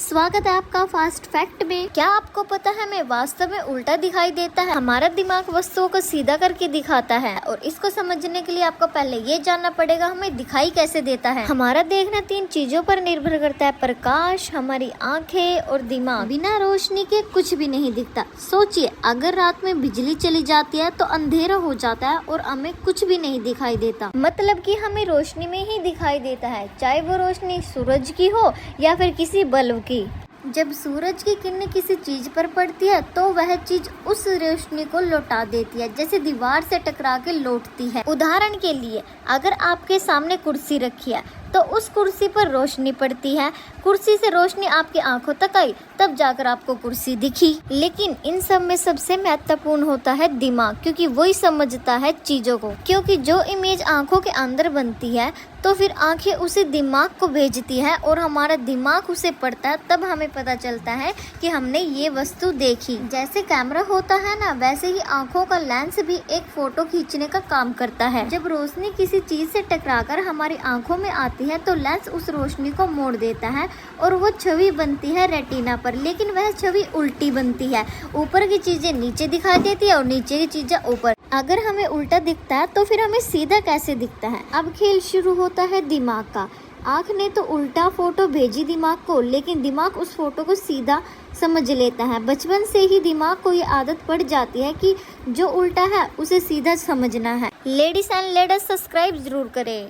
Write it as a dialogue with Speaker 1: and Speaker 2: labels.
Speaker 1: स्वागत है आपका फास्ट फैक्ट में। क्या आपको पता है हमें वास्तव में उल्टा दिखाई देता है? हमारा दिमाग वस्तुओं को सीधा करके दिखाता है और इसको समझने के लिए आपको पहले ये जानना पड़ेगा हमें दिखाई कैसे देता है। हमारा देखना 3 चीजों पर निर्भर करता है, प्रकाश, हमारी आंखें और दिमाग। बिना रोशनी के कुछ भी नहीं दिखता। सोचिए, अगर रात में बिजली चली जाती है तो अंधेरा हो जाता है और हमें कुछ भी नहीं दिखाई देता। मतलब कि हमें रोशनी में ही दिखाई देता है, चाहे वो रोशनी सूरज की हो या फिर किसी बल्ब की। जब सूरज की किरणें किसी चीज पर पड़ती है तो वह चीज उस रोशनी को लौटा देती है, जैसे दीवार से टकरा के लौटती है। उदाहरण के लिए, अगर आपके सामने कुर्सी रखी है तो उस कुर्सी पर रोशनी पड़ती है, कुर्सी से रोशनी आपकी आंखों तक आई, तब जाकर आपको कुर्सी दिखी। लेकिन इन सब में सबसे महत्वपूर्ण होता है दिमाग, क्योंकि वही समझता है चीजों को। क्योंकि जो इमेज आंखों के अंदर बनती है तो फिर आंखें उसे दिमाग को भेजती है और हमारा दिमाग उसे पढ़ता है, तब हमें पता चलता है कि हमने ये वस्तु देखी। जैसे कैमरा होता है ना, वैसे ही आंखों का लेंस भी एक फोटो खींचने का काम करता है। जब रोशनी किसी चीज से टकराकर हमारी आंखों में आती है तो लेंस उस रोशनी को मोड़ देता है और वो छवि बनती है रेटिना पर। लेकिन वह छवि उल्टी बनती है, ऊपर की चीजें नीचे दिखाई देती है और नीचे की चीजें ऊपर। अगर हमें उल्टा दिखता है तो फिर हमें सीधा कैसे दिखता है? अब खेल शुरू होता है दिमाग का। आँख ने तो उल्टा फोटो भेजी दिमाग को, लेकिन दिमाग उस फोटो को सीधा समझ लेता है। बचपन से ही दिमाग को ये आदत पड़ जाती है कि जो उल्टा है उसे सीधा समझना है। लेडीज एंड लेडीज, सब्सक्राइब जरूर करें।